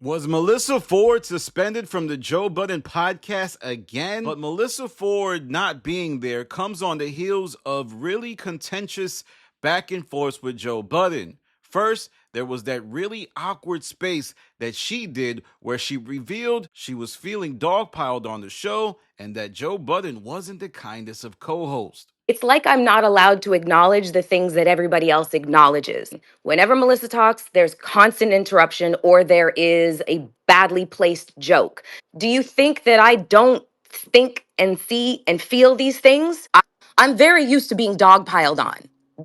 Was Melyssa Ford suspended from the Joe Budden podcast again? But Melyssa Ford not being there comes on the heels of really contentious back and forth with Joe Budden. First, there was that really awkward space that she did where she revealed she was feeling dogpiled on the show and that Joe Budden wasn't the kindest of co-hosts. It's like I'm not allowed to acknowledge the things that everybody else acknowledges. Whenever Melyssa talks, there's constant interruption or there is a badly placed joke. Do you think that I don't think and see and feel these things? I'm very used to being dogpiled on.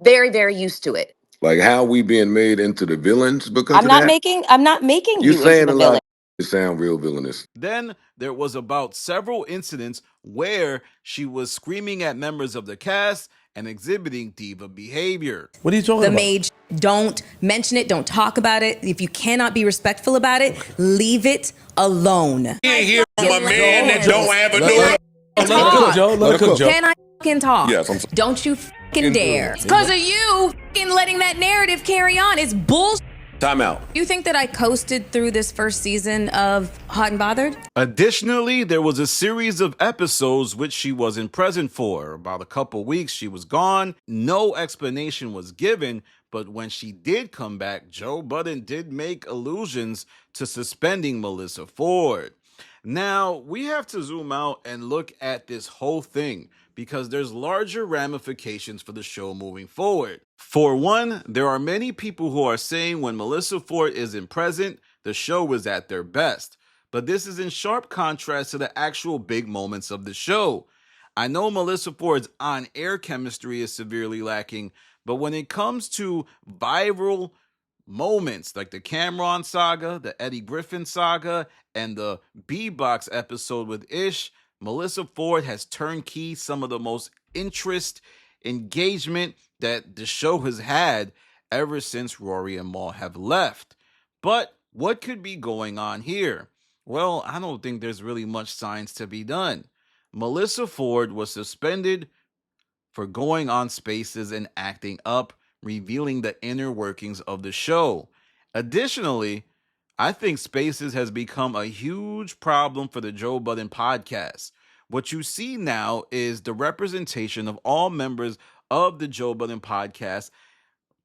Very, very used to it. Like how we being made into the villains because I'm of not that? making You you into saying the a villain. lot. You sound real villainous. Then there was about several incidents where she was screaming at members of the cast and exhibiting diva behavior. What are you talking The about? mage, don't mention it, don't talk about it. If you cannot be respectful about it, leave it alone. You ain't hear from a man that don't have a door. Let her cook, Joe. Let her cook, Joe. Can I fucking talk? Yes, I'm sorry. Don't you fucking dare. It's because of you fucking letting that narrative carry on. It's bullshit. Time out. You think that I coasted through this first season of Hot and Bothered? Additionally, there was a series of episodes which she wasn't present for. About a couple weeks she was gone. No explanation was given, but when she did come back, Joe Budden did make allusions to suspending Melyssa Ford. Now, we have to zoom out and look at this whole thing because there's larger ramifications for the show moving forward. For one, there are many people who are saying when Melyssa Ford isn't present, the show is at their best. But this is in sharp contrast to the actual big moments of the show. I know Melyssa Ford's on-air chemistry is severely lacking, but when it comes to viral moments like the Cameron saga, the Eddie Griffin saga, and the B-Box episode with Ish, Melyssa Ford has turnkey some of the most engagement that the show has had ever since Rory and Mal have left. But what could be going on here? Well, I don't think there's really much science to be done. Melyssa Ford was suspended for going on Spaces and acting up, revealing the inner workings of the show. Additionally, I think Spaces has become a huge problem for the Joe Budden podcast. What you see now is the representation of all members of the Joe Budden podcast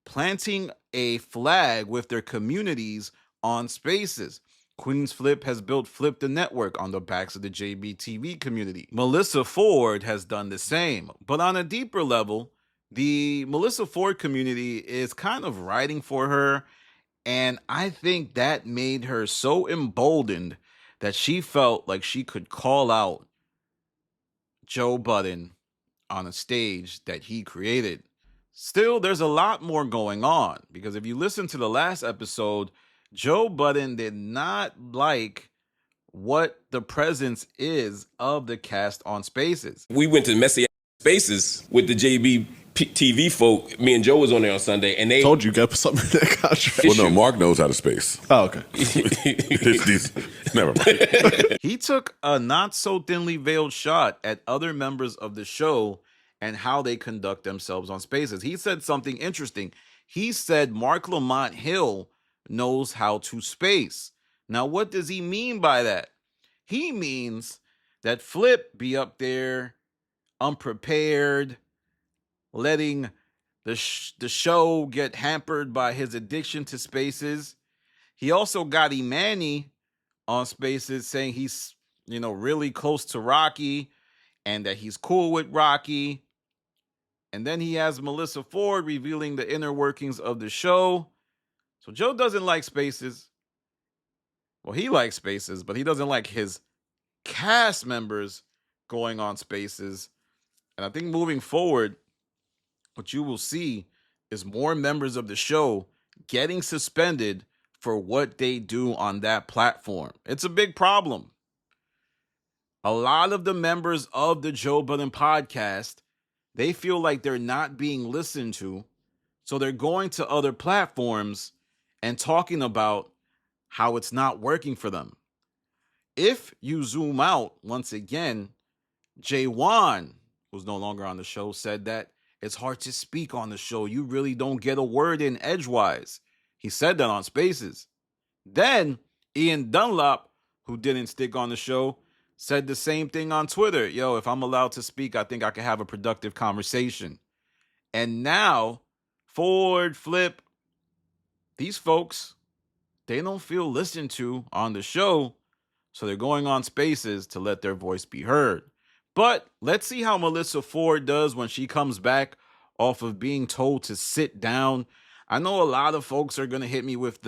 planting a flag with their communities on Spaces. Queen's Flip has built Flip the Network on the backs of the JBTV community. Melyssa Ford has done the same. But on a deeper level, the Melyssa Ford community is kind of writing for her, and I think that made her so emboldened that she felt like she could call out Joe Budden on a stage that he created. Still, there's a lot more going on, because if you listen to the last episode, Joe Budden did not like what the presence is of the cast on Spaces. We went to messy Spaces with the JB TV folk. Me and Joe was on there on Sunday, and they Told you, got to put something in that contract. Well, no, Mark knows how to space. Oh, okay. Never mind. He took a not so thinly veiled shot at other members of the show and how they conduct themselves on Spaces. He said something interesting. He said Mark Lamont Hill knows how to space. Now, what does he mean by that? He means that Flip be up there unprepared, letting the show get hampered by his addiction to Spaces. He also got Imani on Spaces saying he's, really close to Rocky and that he's cool with Rocky. And then he has Melyssa Ford revealing the inner workings of the show. So Joe doesn't like Spaces. Well, he likes Spaces, but he doesn't like his cast members going on Spaces. And I think moving forward, what you will see is more members of the show getting suspended for what they do on that platform. It's a big problem. A lot of the members of the Joe Budden podcast, they feel like they're not being listened to, so they're going to other platforms and talking about how it's not working for them. If you zoom out, once again, Jay Wan, who's no longer on the show, said that it's hard to speak on the show. You really don't get a word in edgewise. He said that on Spaces. Then Ian Dunlop, who didn't stick on the show, said the same thing on Twitter. Yo, if I'm allowed to speak, I think I can have a productive conversation. And now, Ford, Flip, these folks, they don't feel listened to on the show, so they're going on Spaces to let their voice be heard. But let's see how Melyssa Ford does when she comes back off of being told to sit down. I know a lot of folks are going to hit me with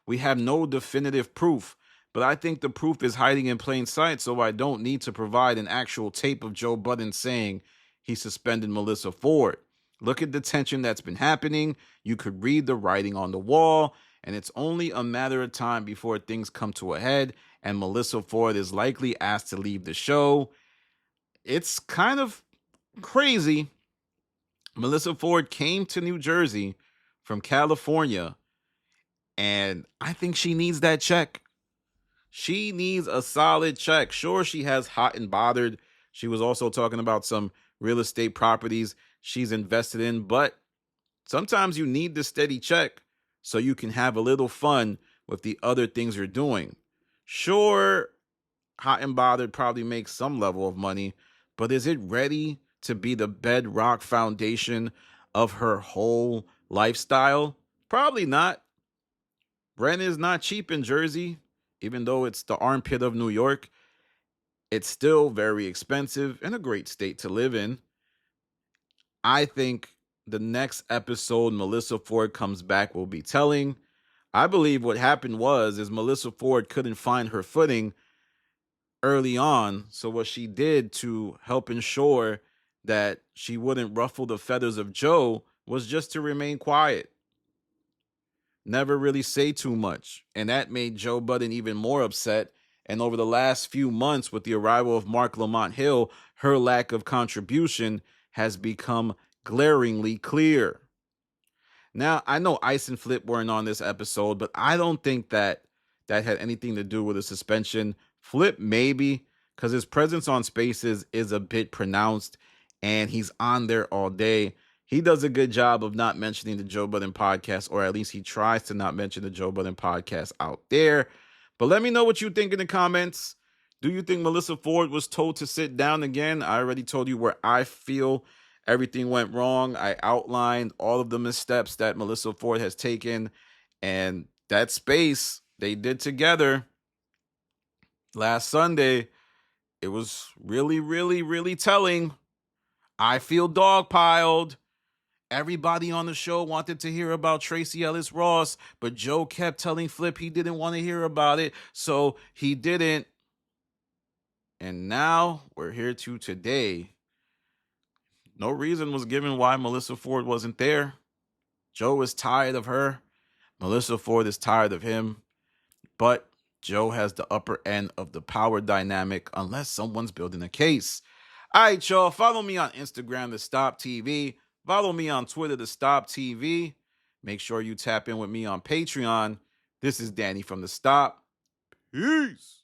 we have no definitive proof, but I think the proof is hiding in plain sight, so I don't need to provide an actual tape of Joe Budden saying he suspended Melyssa Ford. Look at the tension that's been happening. You could read the writing on the wall, and it's only a matter of time before things come to a head, and Melyssa Ford is likely asked to leave the show. It's kind of crazy. Melyssa Ford came to New Jersey from California, and I think she needs that check. She needs a solid check. Sure, she has Hot and Bothered. She was also talking about some real estate properties she's invested in, but sometimes you need the steady check so you can have a little fun with the other things you're doing. Sure, Hot and Bothered probably makes some level of money, but is it ready to be the bedrock foundation of her whole lifestyle? Probably not. Rent is not cheap in Jersey, even though it's the armpit of New York. It's still very expensive and a great state to live in. I think the next episode Melyssa Ford comes back will be telling. I believe what happened is Melyssa Ford couldn't find her footing early on. So what she did to help ensure that she wouldn't ruffle the feathers of Joe was just to remain quiet. Never really say too much. And that made Joe Budden even more upset. And over the last few months, with the arrival of Mark Lamont Hill, her lack of contribution has become glaringly clear. Now, I know Ice and Flip weren't on this episode, but I don't think that had anything to do with a suspension. Flip, maybe, because his presence on Spaces is a bit pronounced, and he's on there all day. He does a good job of not mentioning the Joe Budden podcast, or at least he tries to not mention the Joe Budden podcast out there. But let me know what you think in the comments. Do you think Melyssa Ford was told to sit down again? I already told you where I feel everything went wrong. I outlined all of the missteps that Melyssa Ford has taken, and that Space they did together last Sunday, it was really, really, really telling. I feel dogpiled. Everybody on the show wanted to hear about Tracy Ellis Ross, but Joe kept telling Flip he didn't want to hear about it, so he didn't. And now we're here to today. No reason was given why Melyssa Ford wasn't there. Joe is tired of her. Melyssa Ford is tired of him. But Joe has the upper end of the power dynamic unless someone's building a case. All right, y'all. Follow me on Instagram, The Stop TV. Follow me on Twitter, The Stop TV. Make sure you tap in with me on Patreon. This is Danny from The Stop. Peace.